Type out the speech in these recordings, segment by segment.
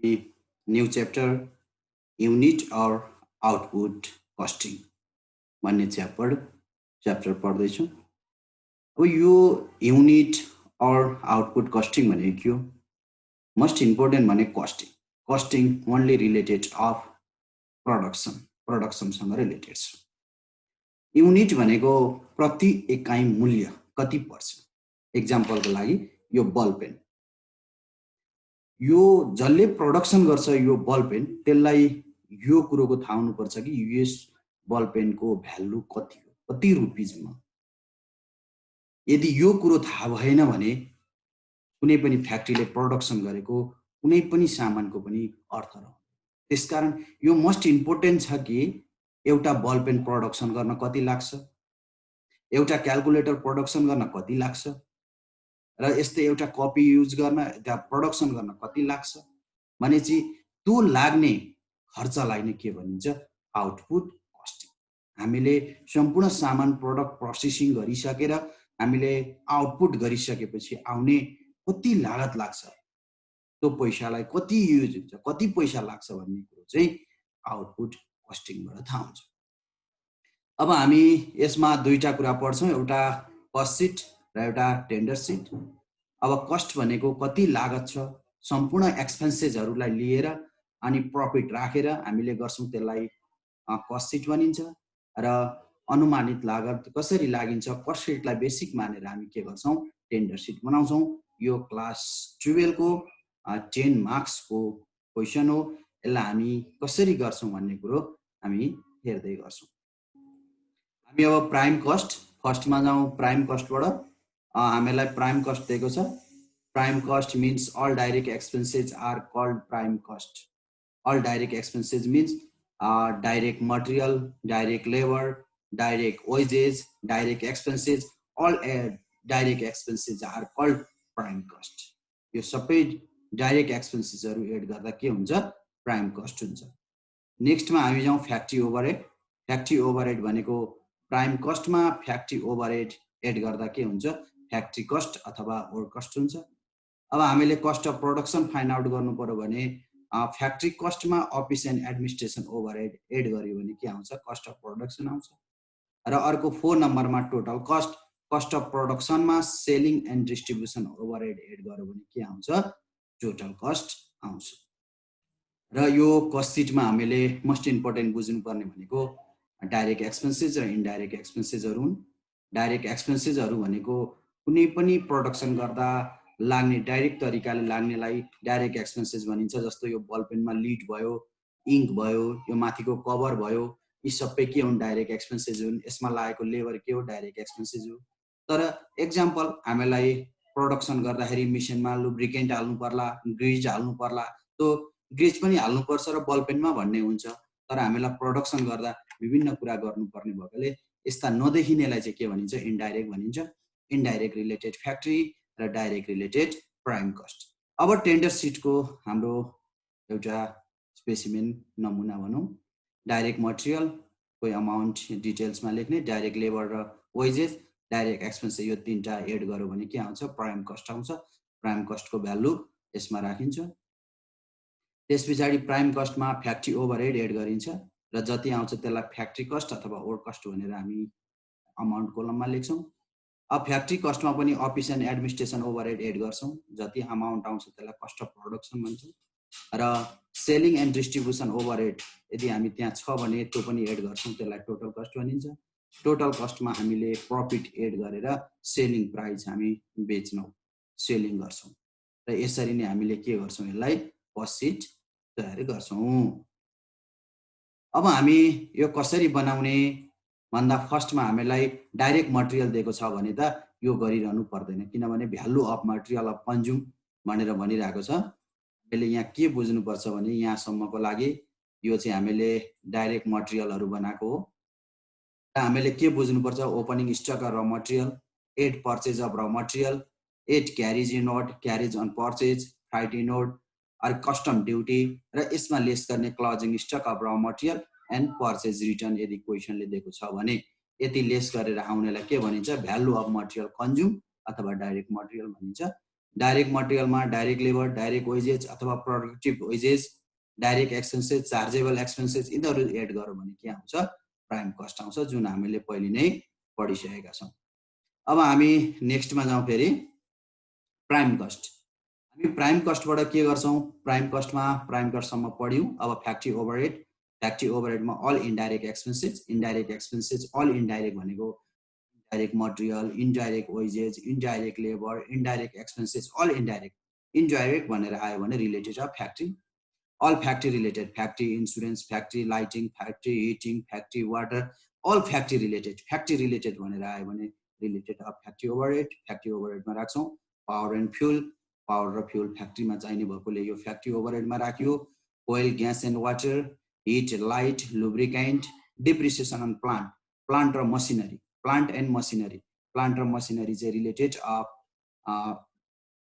New chapter unit or output costing भन्ने chapter पढ्दैछौँ। अब यो युनिट और आउटपुट कस्टिङ भनेको के हो? मोस्ट इम्पोर्टेन्ट भने कस्टिङ ओन्ली रिलेटेड अफ प्रोडक्सनसँग रिलेटेड छ। युनिट भनेको प्रति एकाइ मूल्य कति पर्छ। एक्जाम्पलको लागि यो बल पेन, यो जसले प्रोडक्सन गर्छ यो बल पेन, त्यसलाई यो कुरोको थाहा हुनुपर्छ कि यस बल पेनको भ्यालु कति हो, कति रुपिजमा। यदि यो कुरो थाहा भएन भने कुनै पनि फ्याक्ट्रीले प्रोडक्सन गरेको कुनै पनि सामानको पनि अर्थ रहन्छ। त्यसकारण यो मोस्ट इम्पोर्टेन्ट छ कि एउटा बल पेन प्रोडक्सन गर्न कति लाग्छ, एउटा क्याल्कुलेटर प्रोडक्सन गर्न कति लाग्छ, र यस्तै एउटा कपी युज गर्न त्यहाँ प्रोडक्सन गर्न कति लाग्छ भनेपछि त्यो लाग्ने खर्चलाई नै के भनिन्छ? Output costing. हामीले सम्पूर्ण सामान प्रोडक्ट प्रोसेसिङ गरिसकेर हामीले आउटपुट गरिसकेपछि आउने कति लागत लाग्छ, त्यो पैसालाई कति युज हुन्छ, कति पैसा लाग्छ भन्ने कुरो चाहिँ आउटपुट कस्टिङबाट थाहा हुन्छ। अब हामी यसमा दुईटा कुरा पढ्छौँ, एउटा कस्ट सिट र एउटा टेन्डर सिट। अब कस्ट भनेको कति लागत छ, सम्पूर्ण एक्सपेन्सेसहरूलाई लिएर अनि प्रफिट राखेर हामीले गर्छौँ, त्यसलाई कस्ट सिट भनिन्छ। र अनुमानित लागत कसरी लागिन्छ, कस्ट सिटलाई बेसिक मानेर हामी के गर्छौँ? टेन्डर सिट बनाउँछौँ। यो क्लास 12 को 10 मार्क्सको क्वेसन हो। यसलाई हामी कसरी गर्छौँ भन्ने कुरो हामी हेर्दै गर्छौँ। हामी अब प्राइम कस्ट फर्स्टमा जाउँ। प्राइम कस्टबाट हामीलाई प्राइम कस्ट दिएको छ। Prime cost means all direct expenses are called prime cost. All direct expenses means direct material, direct labour, direct wages, direct expenses, all direct expenses are called prime cost. यो सबै direct एक्सपेन्सेसहरू add गर्दा के हुन्छ? Prime cost हुन्छ। नेक्स्टमा हामी जाउँ factory overhead. Factory overhead भनेको प्राइम कस्टमा फ्याक्ट्री ओभरहेड एड गर्दा के हुन्छ? फ्याक्ट्री कस्ट अथवा वर्क कस्ट हुन्छ। अब हामीले cost of production find out गर्नु पर्यो भने फ्याक्ट्री कस्टमा office and administration overhead add गर्यो भने के आउँछ? कस्ट अफ प्रोडक्सन आउँछ। र अर्को 4 नम्बरमा टोटल कस्ट, कस्ट अफ प्रोडक्सनमा selling and distribution overhead add गर्यो भने के आउँछ? टोटल कस्ट आउँछ। र यो कस्ट सिटमा हामीले मोस्ट इम्पोर्टेन्ट बुझ्नुपर्ने भनेको डाइरेक्ट एक्सपेन्सेस र इन्डाइरेक्ट एक्सपेन्सेसहरू हुन्। डाइरेक्ट एक्सपेन्सेसहरू भनेको कुनै पनि प्रोडक्सन गर्दा लाग्ने डाइरेक्ट तरिकाले लाग्नेलाई डाइरेक्ट एक्सपेन्सेस भनिन्छ। जस्तो यो बल पेनमा लिड भयो, इङ्क भयो, यो माथिको कभर भयो, यी सबै के हुन्? डाइरेक्ट एक्सपेन्सेस हुन्। यसमा लागेको लेबर के हो? डाइरेक्ट एक्सपेन्सेस हो। तर एक्जाम्पल हामीलाई प्रोडक्सन गर्दाखेरि मेसिनमा लुब्रिकेन्ट हाल्नु पर्ला, ग्रिज हाल्नु पर्ला, त्यो ग्रिज पनि हाल्नुपर्छ र बल पेनमा भन्ने हुन्छ। तर हामीलाई प्रोडक्सन गर्दा विभिन्न कुरा गर्नुपर्ने भएकोले यस्ता नदेखिनेलाई चाहिँ के भनिन्छ? इन्डाइरेक्ट भनिन्छ। इन्डाइरेक्ट रिलेटेड फ्याक्ट्री र डाइरेक्ट रिलेटेड प्राइम कस्ट। अब टेन्डर सिटको हाम्रो एउटा स्पेसिमेन नमुना भनौँ। डाइरेक्ट मटेरियल कोही अमाउन्ट डिटेल्समा लेख्ने, डाइरेक्ट लेबर र वेजेस, डाइरेक्ट एक्सपेन्सेस, यो तीनटा एड गर्यो भने के आउँछ? प्राइम कस्ट आउँछ। प्राइम कस्टको भ्यालु यसमा राखिन्छ। त्यस पछाडि प्राइम कस्टमा फ्याक्ट्री ओभरहेड एड गरिन्छ र जति आउँछ त्यसलाई फ्याक्ट्री कस्ट अथवा वर्क कस्ट भनेर हामी अमाउन्ट कोलममा लेख्छौँ। अब फ्याक्ट्री कस्टमा पनि office and administration overhead add गर्छौँ। जति अमाउन्ट आउँछ त्यसलाई कस्ट अफ प्रोडक्सन भन्छौँ। र सेलिङ एन्ड डिस्ट्रिब्युसन ओभरहेड यदि हामी त्यहाँ छ भने त्यो पनि एड गर्छौँ, त्यसलाई टोटल कस्ट भनिन्छ। टोटल कस्टमा हामीले प्रफिट एड गरेर सेलिङ प्राइस हामी बेच्छौँ, सेलिङ गर्छौँ। र यसरी नै हामीले के गर्छौँ? यसलाई कस्ट सिट तयार गर्छौँ। अब हामी यो कसरी बनाउने भन्दा फर्स्टमा हामीलाई डाइरेक्ट मटेरियल दिएको छ भने त यो गरिरहनु पर्दैन, किनभने value of material of consume भनेर भनिरहेको छ। हामीले यहाँ के बुझ्नुपर्छ भने यहाँसम्मको लागि यो चाहिँ हामीले डाइरेक्ट मटेरियलहरू बनाएको हो। र हामीले के बुझ्नुपर्छ? Opening stock of raw material, add purchase of raw material, add carriage inward, carriage on purchase, freight inward, और कस्टम ड्युटी, र यसमा लेस गर्ने closing stock of raw material and purchase return. यदि क्वेसनले दिएको छ भने यति लेस गरेर आउनेलाई के भनिन्छ? भ्यालु अफ मटेरियल कन्ज्युम अथवा डाइरेक्ट मटेरियल भनिन्छ। डाइरेक्ट मटेरियलमा डाइरेक्ट लेबर, डाइरेक्ट वेजेस अथवा productive wages, direct expenses, chargeable expenses यिनीहरू एड गरौँ भने के आउँछ? प्राइम कस्ट आउँछ, जुन हामीले पहिले नै पढिसकेका छौँ। अब हामी नेक्स्टमा जाउँ फेरि प्राइम कस्ट। हामी प्राइम कस्टबाट के गर्छौँ? प्राइम कस्टसम्म पढ्यौँ। अब फ्याक्ट्री ओभरहेड, फ्याक्ट्री ओभरहेडमा all indirect expenses all indirect भनेको indirect material, indirect wages, indirect labour, indirect expenses, all indirect भनेर आयो भने related of factory. All factory related, factory insurance, factory lighting, factory heating, factory water, all factory related भनेर आयो भने related of factory overhead. Factory ओभरहेडमा राख्छौँ power and fuel, power र fuel फ्याक्ट्रीमा चाहिने भएकोले यो फ्याक्ट्री ओभरहेडमा राखियो। Oil, gas and water, heat, light, lubricant, depreciation on plant, plant र मसिनरी, प्लान्ट एन्ड मसिनरी चाहिँ रिलेटेड अफ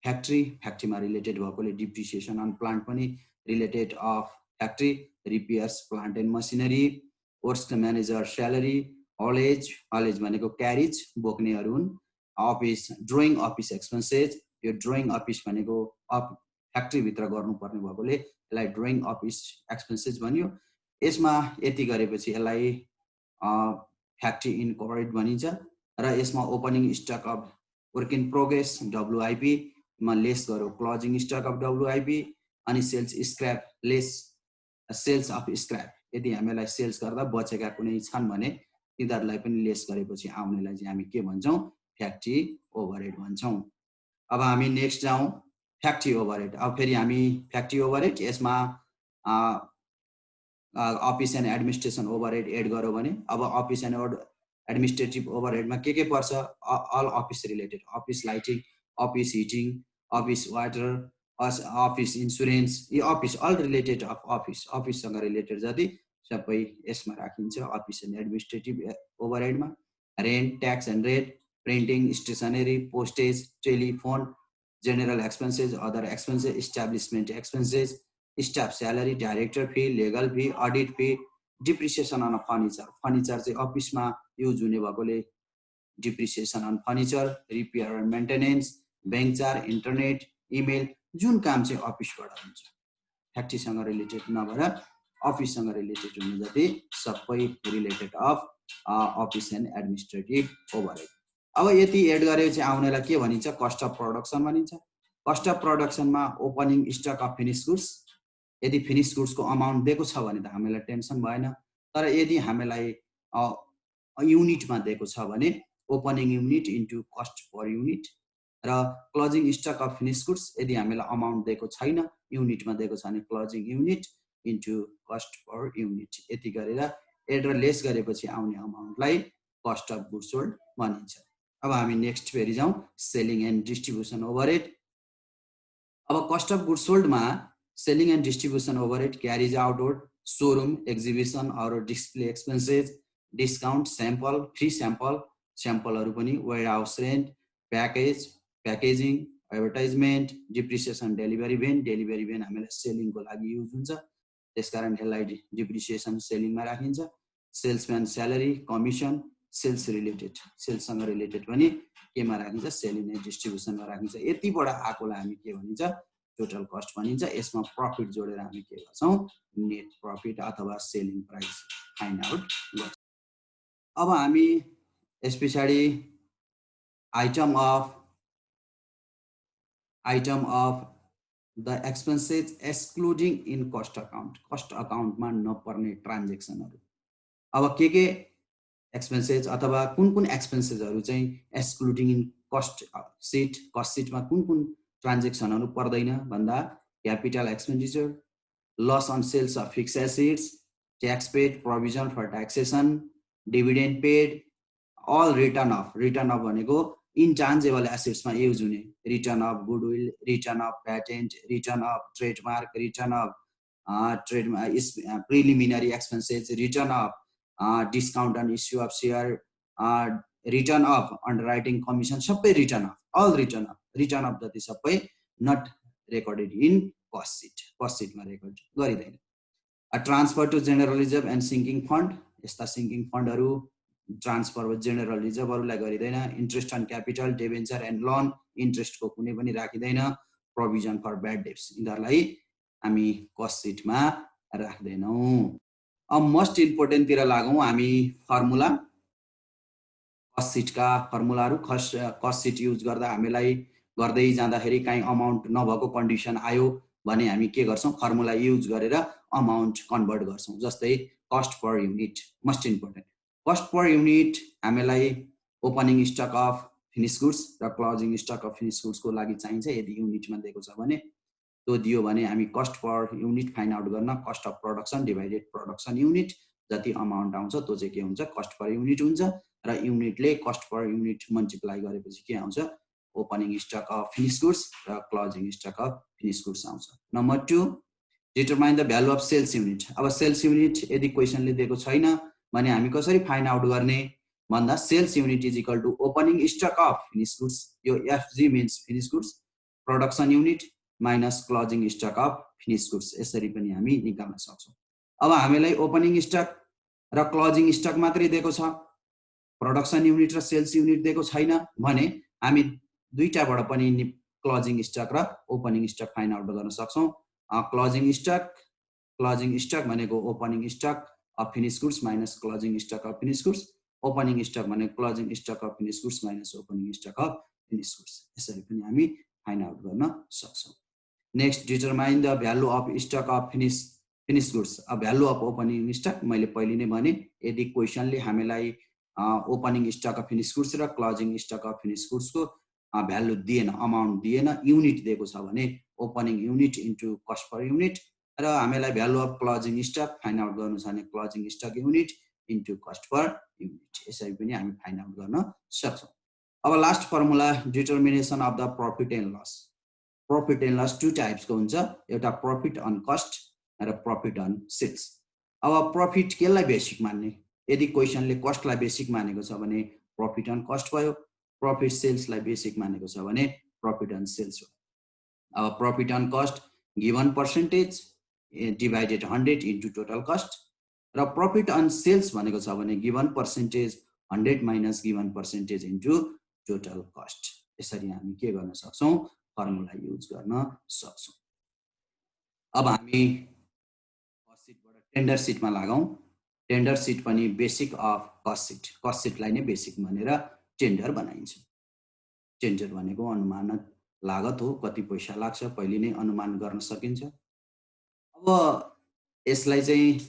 फ्याक्ट्रीमा रिलेटेड भएकोले डिप्रिसिएसन अन प्लान्ट पनि related of factory. Repairs, plant and machinery, works manager salary, haulage भनेको carriage बोक्नेहरू हुन्। Office, drawing office expenses, यो drawing office भनेको फ्याक्ट्रीभित्र गर्नुपर्ने भएकोले यसलाई ड्रोइङ अफिस एक्सपेन्सेस भनियो। यसमा यति गरेपछि यसलाई फ्याक्ट्री इन्कर्ड भनिन्छ र यसमा opening stock of work in progress WIP मा लेस गरौँ क्लोजिङ स्टक अफ WIP, अनि सेल्स अफ स्क्रैप यदि हामीलाई सेल्स गर्दा बचेका कुनै छन् भने तिनीहरूलाई पनि लेस गरेपछि आउनेलाई चाहिँ हामी के भन्छौँ? फ्याक्ट्री ओभरहेड भन्छौँ। अब हामी नेक्स्ट जाउँ फ्याक्ट्री ओभरहेड। अब फेरि हामी फ्याक्ट्री ओभरहेड यसमा office and administration overhead add गरौँ भने अब अफिस एन्ड एडमिनिस्ट्रेटिभ ओभरहेडमा के पर्छ? All office related, office lighting, office heating, office water, office insurance, यी अफिस अल रिलेटेड अफ अफिससँग रिलेटेड जति सबै यसमा राखिन्छ अफिस एन्ड एडमिनिस्ट्रेटिभ ओभरहेडमा। Rent, tax and rate, printing, stationery, postage, telephone, general expenses, other expenses, establishment expenses, staff salary, director fee, legal fee, audit fee, depreciation on furniture, furniture चाहिँ अफिसमा use हुने भएकोले depreciation on furniture, repair and maintenance, bank charge, internet, email, जुन काम चाहिँ अफिसबाट हुन्छ, फ्याक्ट्रीसँग related नभएर अफिससँग रिलेटेड हुने जति सबै related of office and administrative overhead. अब यति एड गरेपछि आउनेलाई के भनिन्छ? कस्ट अफ प्रोडक्सन भनिन्छ। कस्ट अफ प्रोडक्सनमा opening stock of finish goods, यदि फिनिस गुड्सको अमाउन्ट दिएको छ भने त हामीलाई टेन्सन भएन, तर यदि हामीलाई युनिटमा दिएको छ भने opening unit into cost per unit, र closing stock of finish goods यदि हामीलाई अमाउन्ट दिएको छैन युनिटमा दिएको छ भने closing unit into cost per unit. यति गरेर एड र लेस गरेपछि आउने अमाउन्टलाई कस्ट अफ गुड्स सोल्ड भनिन्छ। अब हामी नेक्स्ट फेरि जाउँ सेलिङ एन्ड डिस्ट्रिब्युसन ओभरहेड। अब कस्ट अफ गुड्स सोल्डमा selling and distribution overhead carriage outward, showroom, exhibition or display expenses, discount, sample, free स्याम्पलहरू पनि, warehouse rent, packaging, advertisement, depreciation, delivery van हामीलाई सेलिङको लागि युज हुन्छ, त्यसकारण यसलाई डिप्रिसिएसन सेलिङमा राखिन्छ। सेल्सम्यान स्यालेरी, कमिसन, सेल्ससँग रिलेटेड पनि केमा राखिन्छ? सेलिङ एन्ड डिस्ट्रिब्युसनमा राखिन्छ। यतिबाट आएकोलाई हामी के भनिन्छ? टोटल कस्ट भनिन्छ। यसमा प्रफिट जोडेर हामी के गर्छौँ? नेट प्रफिट अथवा सेलिङ प्राइस फाइन्ड आउट गर्छौँ। अब हामी यस पछाडि item of the expenses excluding in cost अकाउन्टमा नपर्ने ट्रान्जेक्सनहरू। अब के एक्सपेन्सेस अथवा कुन एक्सपेन्सेसहरू चाहिँ एक्सक्लुडिङ इन कस्ट सिटमा कुन ट्रान्जेक्सनहरू पर्दैन भन्दा capital expenditure, loss on sales of fixed assets, tax paid, provision for taxation, dividend paid, all written off भनेको इन्टान्जिबल एसेट्समा युज हुने, written off goodwill, written off patent, written off trademark, written off preliminary expenses, written off discount on issue of share, written off underwriting commission, सबै written off जति सबै not recorded in cost सिटमा record गरिँदैन। Transfer to general reserve and sinking fund, यस्ता sinking फन्डहरू transfer general रिजर्भहरूलाई गरिँदैन, interest on capital, debenture and loan इन्ट्रेस्टको कुनै पनि राखिँदैन, प्रोभिजन फर ब्याड डेब्ट्स यिनीहरूलाई हामी कस्ट सिटमा राख्दैनौँ। अब मोस्ट इम्पोर्टेन्टतिर लागौँ हामी फर्मुला कस्ट सिटका फर्मुलाहरू। कस्ट सिट युज गर्दा हामीलाई गर्दै जाँदाखेरि काहीँ अमाउन्ट नभएको कन्डिसन आयो भने हामी के गर्छौँ, फर्मुला युज गरेर अमाउन्ट कन्भर्ट गर्छौँ। जस्तै cost per unit, most important cost per unit हामीलाई opening stock of finish goods र क्लोजिङ स्टक अफ फिनिस गुड्सको लागि चाहिन्छ। यदि युनिटमा दिएको छ भने त्यो दियो भने हामी cost per unit find out गर्न cost of production divided production unit जति अमाउन्ट आउँछ त्यो चाहिँ के हुन्छ, कस्ट पर युनिट हुन्छ र युनिटले कस्ट पर युनिट मल्टिप्लाई गरेपछि के आउँछ, opening stock of finish goods र closing stock of finish goods आउँछ। Number 2 determine the value of sales unit. अब सेल्स युनिट यदि क्वेसनले दिएको छैन भने हामी कसरी फाइन्ड आउट गर्ने भन्दा sales unit is equal to opening stock of finish goods, यो FG means finish goods, production unit minus closing stock of finish goods, यसरी पनि हामी निकाल्न सक्छौँ। अब हामीलाई ओपनिङ स्टक र क्लोजिङ स्टक मात्रै दिएको छ, प्रोडक्सन युनिट र सेल्स युनिट दिएको छैन भने हामी दुईटाबाट पनि क्लोजिङ स्टक र ओपनिङ स्टक फाइन्ड आउट गर्न सक्छौँ। क्लोजिङ स्टक भनेको opening stock of finish goods minus closing stock of finish goods, opening stock भनेको closing stock of finish goods minus opening stock of finish goods, यसरी पनि हामी find out गर्न सक्छौँ। Next determine the value of stock of finish goods. अब value of opening stock मैले पहिले नै भने, यदि क्वेसनले हामीलाई opening stock of finish goods र क्लोजिङ स्टक अफ फिनिस गुड्सको भ्यालु दिएन, अमाउन्ट दिएन, युनिट दिएको छ भने opening unit into cost per unit, र हामीलाई value of closing stock find out गर्नु छ भने closing stock unit into cost per unit, यसरी पनि हामी फाइन्ड आउट गर्न सक्छौँ। अब last formula determination of the profit and loss. Profit and loss 2 टाइप्सको हुन्छ, एउटा प्रफिट अन कस्ट र प्रफिट अन सेल्स। अब प्रफिट केलाई बेसिक मान्ने, यदि क्वेसनले कस्टलाई बेसिक मानेको छ भने प्रफिट अन कस्ट भयो, प्रफिट सेल्सलाई बेसिक मानेको छ भने प्रफिट अन सेल्स हो। अब profit on cost given percentage divided 100 into total cost, र प्रफिट अन सेल्स भनेको छ भने given percentage 100 minus given percentage into total cost. यसरी हामी के गर्न सक्छौँ, फर्मुला युज गर्न सक्छौँ। अब हामी कस्ट सिटबाट टेन्डर सिटमा लागौँ। टेन्डर सिट पनि basic of cost sheet, cost सिटलाई नै बेसिक मानेर टेन्डर बनाइन्छ। टेन्डर भनेको अनुमानित लागत हो, कति पैसा लाग्छ पहिले नै अनुमान गर्न सकिन्छ। अब यसलाई चाहिँ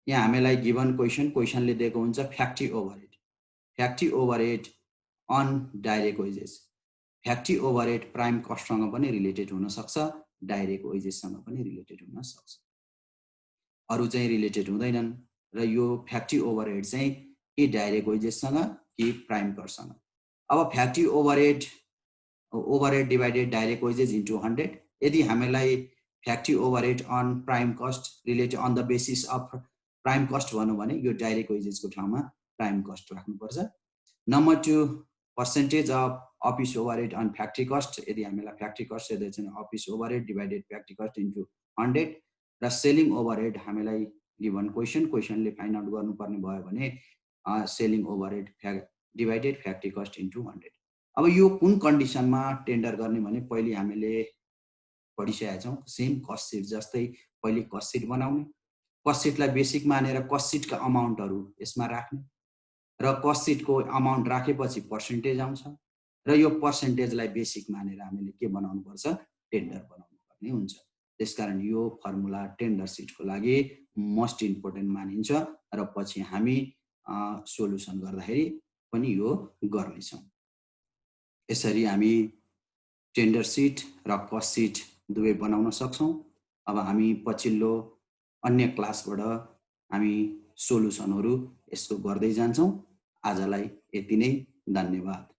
यहाँ हामीलाई गिवन क्वेसनले दिएको हुन्छ factory overhead, factory overhead on direct wages. Factory overhead prime कस्टसँग पनि रिलेटेड हुन सक्छ, डाइरेक्ट वेजेससँग पनि रिलेटेड हुन सक्छ, अरू चाहिँ रिलेटेड हुँदैनन्। र यो फ्याक्ट्री ओभरहेड चाहिँ कि डाइरेक्ट वेजेससँग कि प्राइम कस्टसँग। अब factory overhead divided direct wages into 100, यदि हामीलाई factory overhead on prime cost related on the basis of prime cost भनौँ भने यो डाइरेक्ट वेजेसको ठाउँमा प्राइम कस्ट राख्नुपर्छ। Number 2 percentage of office overhead on factory cost, यदि हामीलाई फ्याक्ट्री कस्ट यदि चाहिँ office overhead divided factory cost into 100, र सेलिङ ओभरहेड हामीलाई गिवन क्वेसनले फाइन्ड आउट गर्नुपर्ने भयो भने selling overhead divided factory cost into 100। अब यो कुन कन्डिसनमा टेन्डर गर्ने भने पहिले हामीले पढिसकेका छौँ, सेम कस्ट सिट जस्तै पहिले कस्ट सिट बनाउने, कस्ट सिटलाई बेसिक मानेर कस्ट सिटका अमाउन्टहरू यसमा राख्ने, र कस्ट सिटको अमाउन्ट राखेपछि पर्सेन्टेज आउँछ, र यो पर्सेन्टेजलाई बेसिक मानेर हामीले के बनाउनु पर्छ, टेन्डर बनाउनु पर्ने हुन्छ। त्यसकारण यो फर्मुला टेन्डर सिटको लागि मोस्ट इम्पोर्टेन्ट मानिन्छ, र पछि हामी सोल्युसन गर्दाखेरि पनि यो गर्नेछौँ। यसरी हामी टेन्डर सिट र कस्ट सिट दुवै बनाउन सक्छौँ। अब हामी पछिल्लो अन्य क्लासबाट हामी सोल्युसनहरू यसको गर्दै जान्छौँ। आजलाई यति नै, धन्यवाद।